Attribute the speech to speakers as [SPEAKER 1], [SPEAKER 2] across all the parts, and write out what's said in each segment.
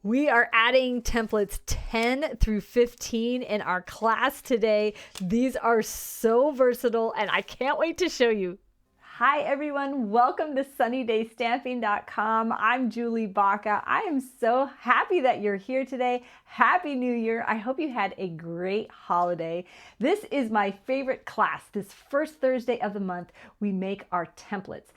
[SPEAKER 1] We are adding templates 10 through 15 in our class today. These are so versatile and I can't wait to show you. Hi everyone, welcome to sunnydaystamping.com. I'm Julie Baca. I am so happy that you're here today. Happy New Year. I hope you had a great holiday. This is my favorite class. This first Thursday of the month, we make our templates.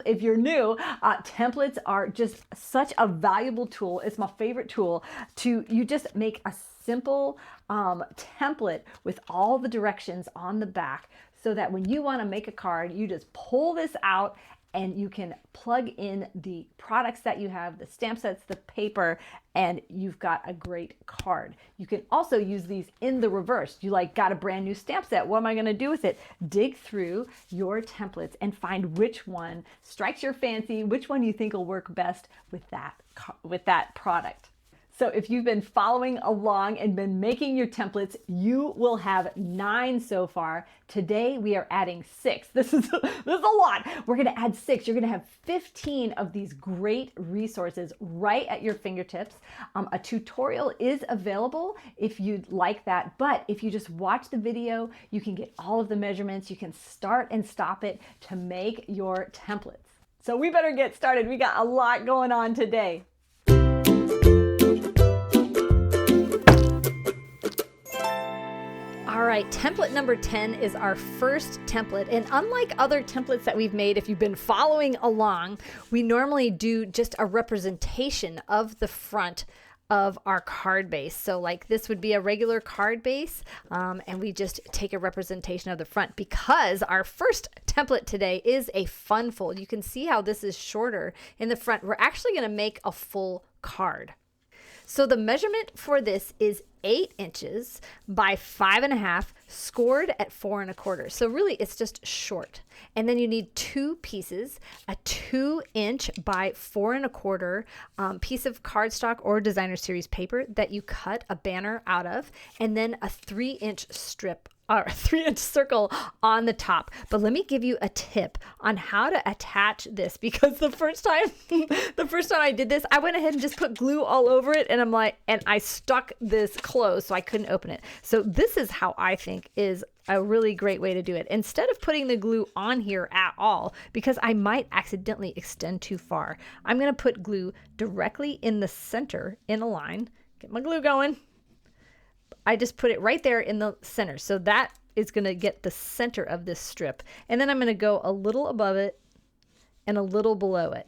[SPEAKER 1] If you're new, templates are just such a valuable tool. It's my favorite tool you just make a simple template with all the directions on the back, so that when you want to make a card, you just pull this out and you can plug in the products that you have, the stamp sets, the paper, and you've got a great card. You can also use these in the reverse. You got a brand new stamp set. What am I going to do with it? Dig through your templates and find which one strikes your fancy, which one you think will work best with that product. So if you've been following along and been making your templates, you will have 9 so far. Today we are adding 6. This is a lot. We're going to add 6. You're going to have 15 of these great resources right at your fingertips. A tutorial is available if you'd like that, but if you just watch the video, you can get all of the measurements. You can start and stop it to make your templates. So we better get started. We got a lot going on today. All right, template number 10 is our first template. And unlike other templates that we've made, if you've been following along, we normally do just a representation of the front of our card base. So this would be a regular card base, and we just take a representation of the front. Because our first template today is a fun fold. You can see how this is shorter in the front. We're actually going to make a full card. So the measurement for this is 8 inches by 5.5, scored at 4 1/4. So really it's just short. And then you need 2 pieces, a 2-inch by 4 1/4 piece of cardstock or designer series paper that you cut a banner out of, and then a 3-inch strip or a 3-inch circle on the top. But let me give you a tip on how to attach this, because the first time I did this, I went ahead and just put glue all over it, and I stuck this closed so I couldn't open it. So this is how I think is a really great way to do it. Instead of putting the glue on here at all, because I might accidentally extend too far, I'm going to put glue directly in the center in a line. Get my glue going. I just put it right there in the center. So that is going to get the center of this strip. And then I'm going to go a little above it and a little below it.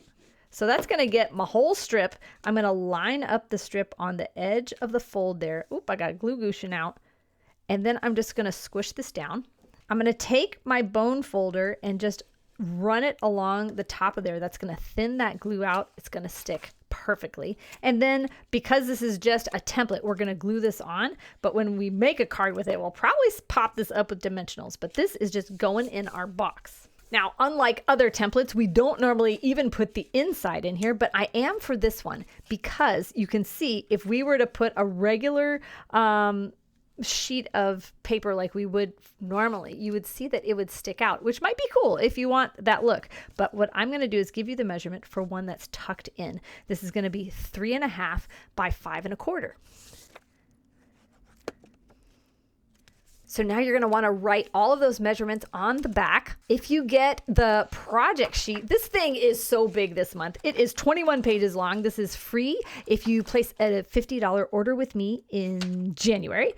[SPEAKER 1] So that's going to get my whole strip. I'm going to line up the strip on the edge of the fold there. Oop, I got a glue gooshin out. And then I'm just going to squish this down. I'm going to take my bone folder and just run it along the top of there. That's going to thin that glue out. It's going to stick perfectly. And then because this is just a template, we're going to glue this on. But when we make a card with it, we'll probably pop this up with dimensionals. But this is just going in our box. Now, unlike other templates, we don't normally even put the inside in here, but I am for this one, because you can see if we were to put a regular sheet of paper like we would normally, you would see that it would stick out, which might be cool if you want that look. But what I'm going to do is give you the measurement for one that's tucked in. This is going to be 3.5 by 5 1/4. So now you're going to want to write all of those measurements on the back. If you get the project sheet, this thing is so big this month. It is 21 pages long. This is free if you place a $50 order with me in January,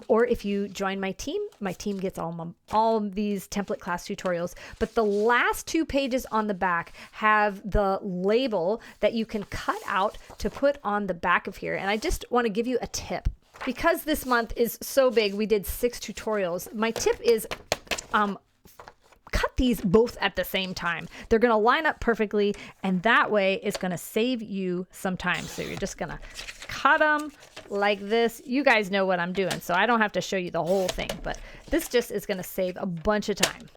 [SPEAKER 1] or if you join my team. My team gets all of these template class tutorials. But the last 2 pages on the back have the label that you can cut out to put on the back of here. And I just want to give you a tip. Because this month is so big, we did 6 tutorials. My tip is cut these both at the same time. They're going to line up perfectly, and that way it's going to save you some time. So you're just going to cut them like this. You guys know what I'm doing, so I don't have to show you the whole thing, but this just is going to save a bunch of time.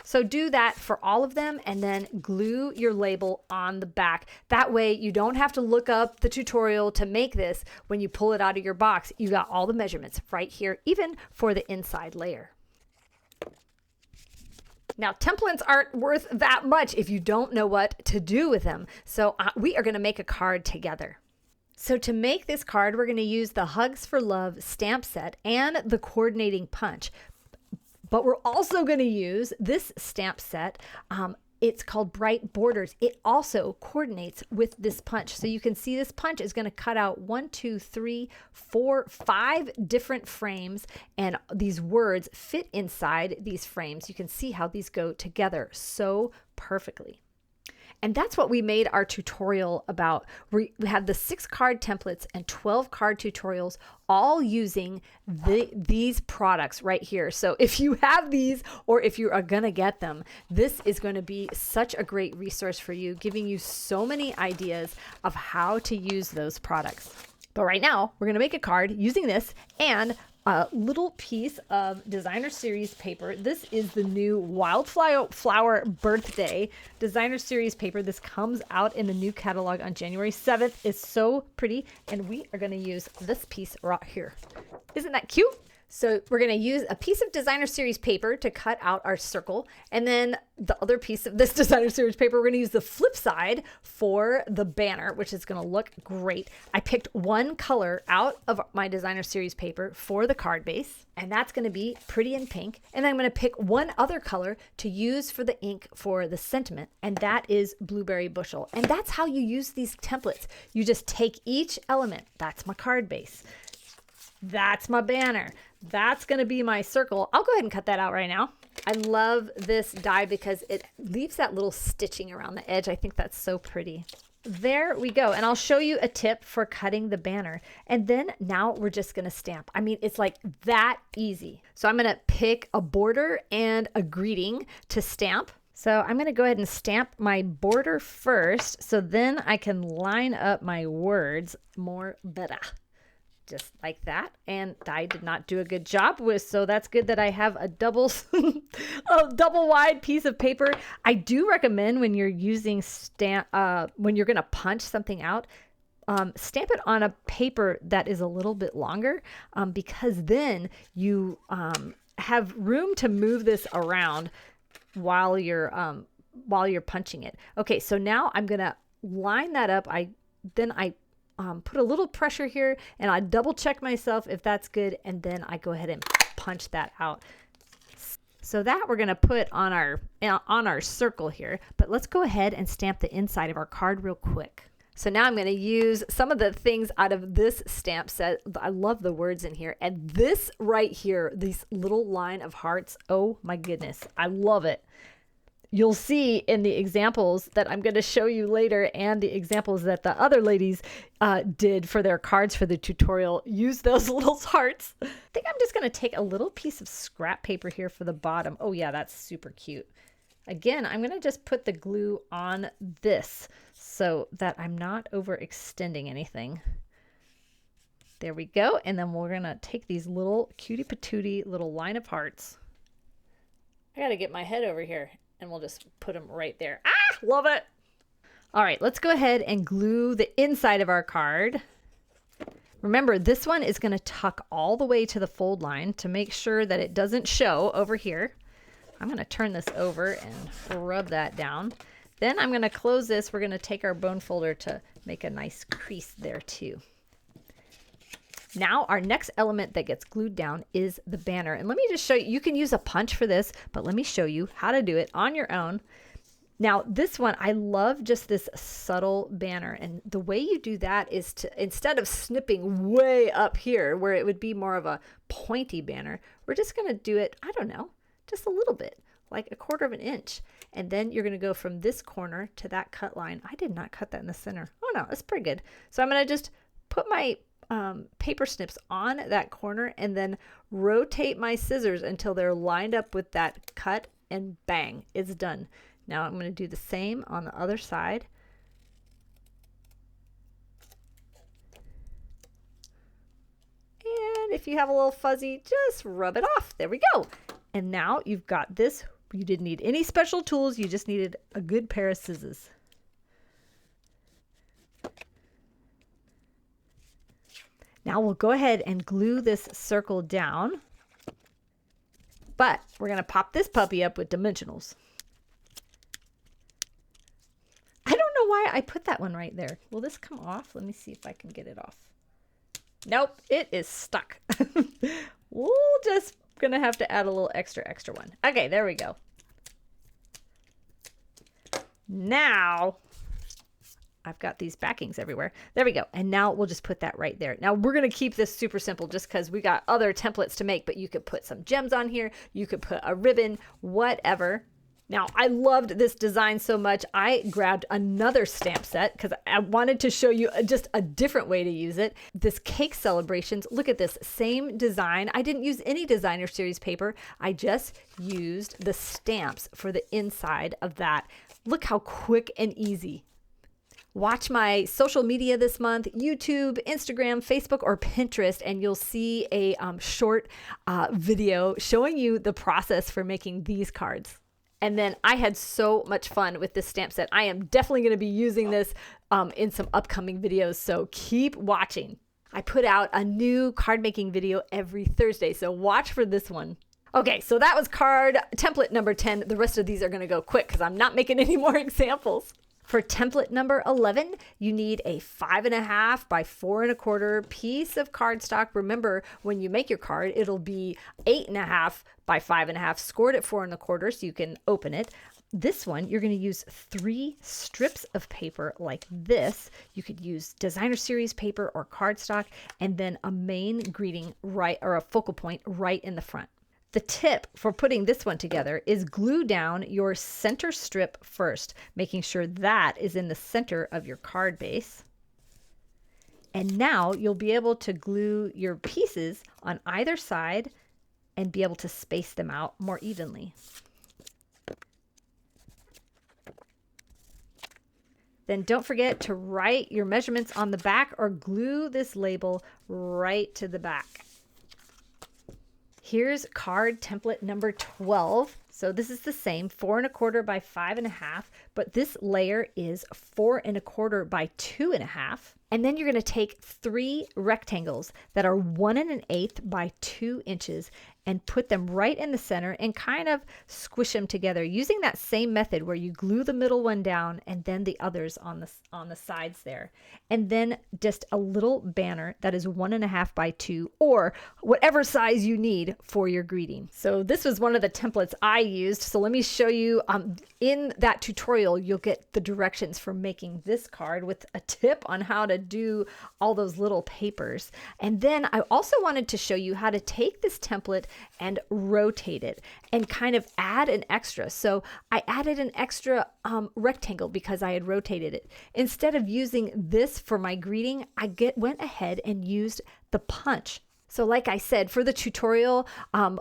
[SPEAKER 1] So do that for all of them, and then glue your label on the back. That way you don't have to look up the tutorial to make this. When you pull it out of your box, you got all the measurements right here, even for the inside layer. Now, templates aren't worth that much if you don't know what to do with them. So we are going to make a card together. So to make this card, we're going to use the Hugs for Love stamp set and the coordinating punch. But we're also going to use this stamp set. It's called Bright Borders. It also coordinates with this punch. So you can see this punch is going to cut out 1, 2, 3, 4, 5 different frames. And these words fit inside these frames. You can see how these go together so perfectly. And that's what we made our tutorial about. We had the 6 card templates and 12 card tutorials, all using these products right here. So if you have these, or if you are gonna get them, this is going to be such a great resource for you, giving you so many ideas of how to use those products. But right now, we're gonna make a card using this and a little piece of designer series paper. This is the new Wildflower Birthday designer series paper. This comes out in the new catalog on January 7th. It's so pretty, and we are going to use this piece right here. Isn't that cute? So we're going to use a piece of designer series paper to cut out our circle, and then the other piece of this designer series paper, we're going to use the flip side for the banner, which is going to look great. I picked one color out of my designer series paper for the card base, and that's going to be Pretty in Pink. And then I'm going to pick one other color to use for the ink for the sentiment, and that is Blueberry Bushel. And that's how you use these templates. You just take each element. That's my card base. That's my banner. That's going to be my circle. I'll go ahead and cut that out right now. I love this die because it leaves that little stitching around the edge. I think that's so pretty. There we go. And I'll show you a tip for cutting the banner. And then now we're just going to stamp. I mean, it's like that easy. So I'm going to pick a border and a greeting to stamp. So I'm going to go ahead and stamp my border first, so then I can line up my words more better. Just like that. And I did not do a good job with, so that's good that I have a double wide piece of paper. I do recommend when you're using when you're going to punch something out, stamp it on a paper that is a little bit longer, because then you have room to move this around while you're punching it. Okay, so now I'm going to line that up. I put a little pressure here, and I double check myself if that's good, and then I go ahead and punch that out. So that we're going to put on our circle here, but let's go ahead and stamp the inside of our card real quick. So now I'm going to use some of the things out of this stamp set. I love the words in here, and this right here, this little line of hearts, oh my goodness, I love it. You'll see in the examples that I'm going to show you later, and the examples that the other ladies did for their cards for the tutorial, use those little hearts. I think I'm just going to take a little piece of scrap paper here for the bottom. Oh yeah, that's super cute. Again, I'm going to just put the glue on this so that I'm not overextending anything. There we go. And then we're going to take these little cutie patootie little line of hearts. I got to get my head over here. And we'll just put them right there. Ah, love it. All right, let's go ahead and glue the inside of our card. Remember, this one is going to tuck all the way to the fold line to make sure that it doesn't show over here. I'm going to turn this over and rub that down. Then I'm going to close this. We're going to take our bone folder to make a nice crease there too. Now our next element that gets glued down is the banner. And let me just show you, you can use a punch for this, but let me show you how to do it on your own. Now this one, I love just this subtle banner. And the way you do that is to, instead of snipping way up here where it would be more of a pointy banner, we're just going to do it, I don't know, just a little bit, like 1/4 of an inch. And then you're going to go from this corner to that cut line. I did not cut that in the center. Oh no, that's pretty good. So I'm going to just put my paper snips on that corner and then rotate my scissors until they're lined up with that cut, and bang, it's done. Now I'm going to do the same on the other side. And if you have a little fuzzy, just rub it off. There we go. And now you've got this. You didn't need any special tools. You just needed a good pair of scissors. Now we'll go ahead and glue this circle down. But we're going to pop this puppy up with dimensionals. I don't know why I put that one right there. Will this come off? Let me see if I can get it off. Nope, it is stuck. We'll just gonna have to add a little extra one. Okay, there we go. Now I've got these backings everywhere. There we go. And now we'll just put that right there. Now we're going to keep this super simple just because we got other templates to make, but you could put some gems on here. You could put a ribbon, whatever. Now, I loved this design so much, I grabbed another stamp set because I wanted to show you just a different way to use it. This Cake Celebrations, look at this, same design. I didn't use any designer series paper. I just used the stamps for the inside of that. Look how quick and easy. Watch my social media this month, YouTube, Instagram, Facebook, or Pinterest, and you'll see a short video showing you the process for making these cards. And then I had so much fun with this stamp set. I am definitely going to be using this in some upcoming videos, so keep watching. I put out a new card making video every Thursday, so watch for this one. Okay, so that was card template number 10. The rest of these are going to go quick because I'm not making any more examples. For template number 11, you need a 5.5 by 4.25 piece of cardstock. Remember, when you make your card, it'll be 8.5 by 5.5, scored at 4.25 so you can open it. This one, you're going to use 3 strips of paper like this. You could use designer series paper or cardstock, and then a main greeting right, or a focal point right in the front. The tip for putting this one together is glue down your center strip first, making sure that is in the center of your card base. And now you'll be able to glue your pieces on either side and be able to space them out more evenly. Then don't forget to write your measurements on the back or glue this label right to the back. Here's card template number 12. So this is the same, 4.25 by 5.5, but this layer is 4.25 by 2.5. And then you're going to take 3 rectangles that are 1 1/8 by 2 inches and put them right in the center and kind of squish them together using that same method where you glue the middle one down and then the others on the sides there. And then just a little banner that is 1.5 by 2 or whatever size you need for your greeting. So this was one of the templates I used. So let me show you in that tutorial, you'll get the directions for making this card with a tip on how to do all those little papers. And then I also wanted to show you how to take this template and rotate it and kind of add an extra. So I added an extra rectangle because I had rotated it. Instead of using this for my greeting, I went ahead and used the punch. So like I said, for the tutorial,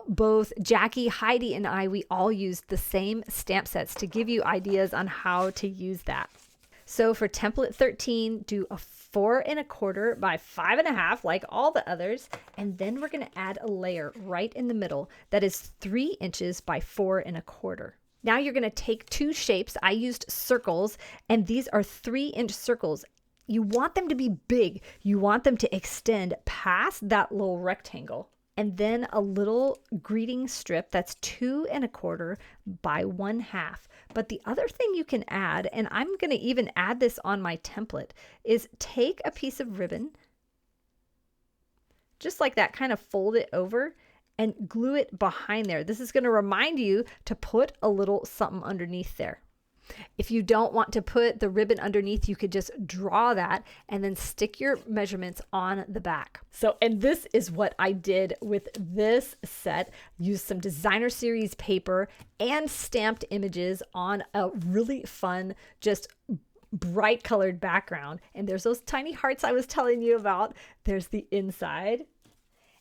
[SPEAKER 1] both Jackie, Heidi, and I, we all used the same stamp sets to give you ideas on how to use that. So for template 13, do a 4.25 by 5.5 like all the others, and then we're going to add a layer right in the middle that is 3 inches by 4.25. Now you're going to take 2 shapes. I used circles, and these are 3-inch circles. You want them to be big. You want them to extend past that little rectangle. And then a little greeting strip that's 2.25 by 1/2. But the other thing you can add, and I'm going to even add this on my template, is take a piece of ribbon, just like that, kind of fold it over and glue it behind there. This is going to remind you to put a little something underneath there. If you don't want to put the ribbon underneath, you could just draw that and then stick your measurements on the back. So, and this is what I did with this set. Used some designer series paper and stamped images on a really fun, just bright colored background. And there's those tiny hearts I was telling you about. There's the inside.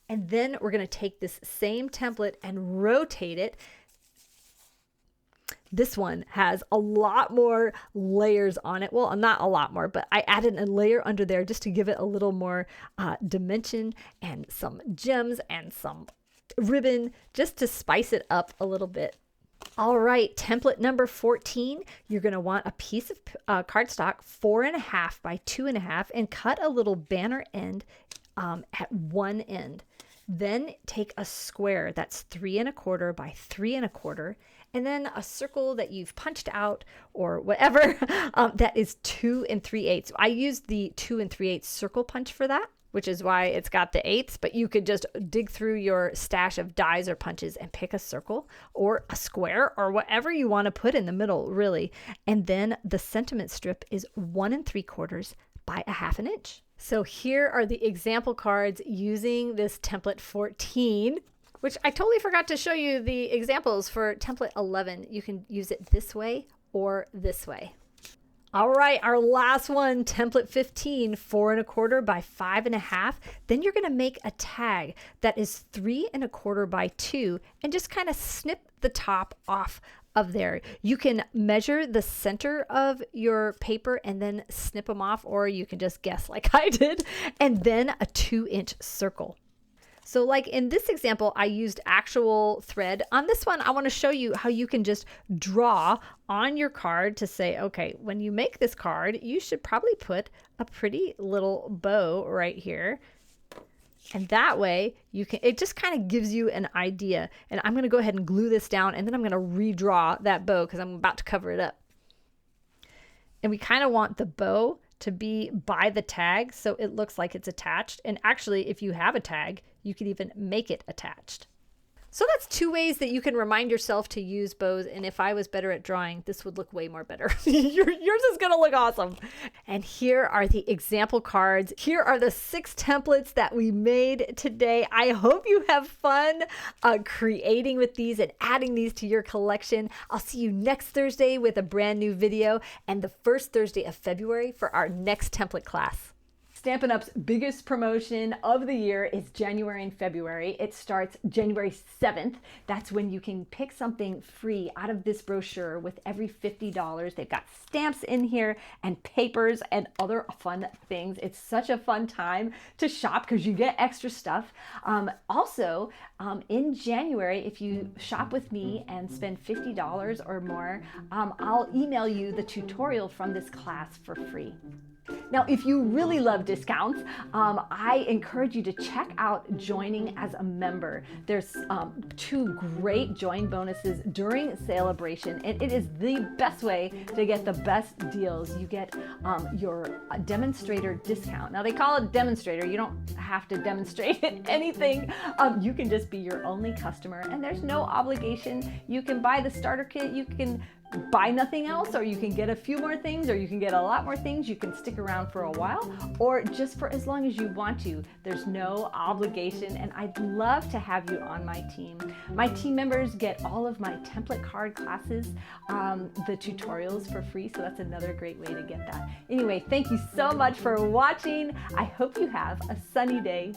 [SPEAKER 1] And then we're going to take this same template and rotate it. This one has a lot more layers on it. Well, not a lot more, but I added a layer under there just to give it a little more dimension and some gems and some ribbon just to spice it up a little bit. All right, template number 14, you're going to want a piece of cardstock 4.5 by 2.5 and cut a little banner end at one end. Then take a square that's 3 1/4 by 3 1/4, and then a circle that you've punched out or whatever that is 2 3/8. I used the 2 3/8 circle punch for that, which is why it's got the eighths, but you could just dig through your stash of dies or punches and pick a circle or a square or whatever you want to put in the middle, really. And then the sentiment strip is 1 3/4 by 1/2 inch. So here are the example cards using this template 14, which I totally forgot to show you the examples for template 11. You can use it this way or this way. All right, our last one, template 15, 4 1/4 by 5 1/2. Then you're going to make a tag that is 3 1/4 by 2 and just kind of snip the top off of there. You can measure the center of your paper and then snip them off, or you can just guess like I did, and then a 2-inch circle. So like in this example, I used actual thread. On this one, I want to show you how you can just draw on your card to say, okay, when you make this card, you should probably put a pretty little bow right here. And that way you can, it just kind of gives you an idea. And I'm going to go ahead and glue this down, and then I'm going to redraw that bow because I'm about to cover it up. And we kind of want the bow to be by the tag so it looks like it's attached. And actually, if you have a tag, you could even make it attached. So that's 2 ways that you can remind yourself to use bows. And if I was better at drawing, this would look way more better. Yours is going to look awesome. And here are the example cards. Here are the 6 templates that we made today. I hope you have fun creating with these and adding these to your collection. I'll see you next Thursday with a brand new video, and the first Thursday of February for our next template class. Stampin' Up's biggest promotion of the year is January and February. It starts January 7th. That's when you can pick something free out of this brochure with every $50. They've got stamps in here and papers and other fun things. It's such a fun time to shop because you get extra stuff. Also, in January, if you shop with me and spend $50 or more, I'll email you the tutorial from this class for free. Now, if you really love discounts, I encourage you to check out joining as a member. There's 2 great join bonuses during celebration, and it is the best way to get the best deals. You get your demonstrator discount. Now, they call it demonstrator. You don't have to demonstrate anything. You can just be your only customer, and there's no obligation. You can buy the starter kit. You can buy nothing else, or you can get a few more things, or you can get a lot more things. You can stick around for a while, or just for as long as you want to. There's no obligation, and I'd love to have you on my team. My team members get all of my template card classes, the tutorials for free, so that's another great way to get that. Anyway, thank you so much for watching. I hope you have a sunny day.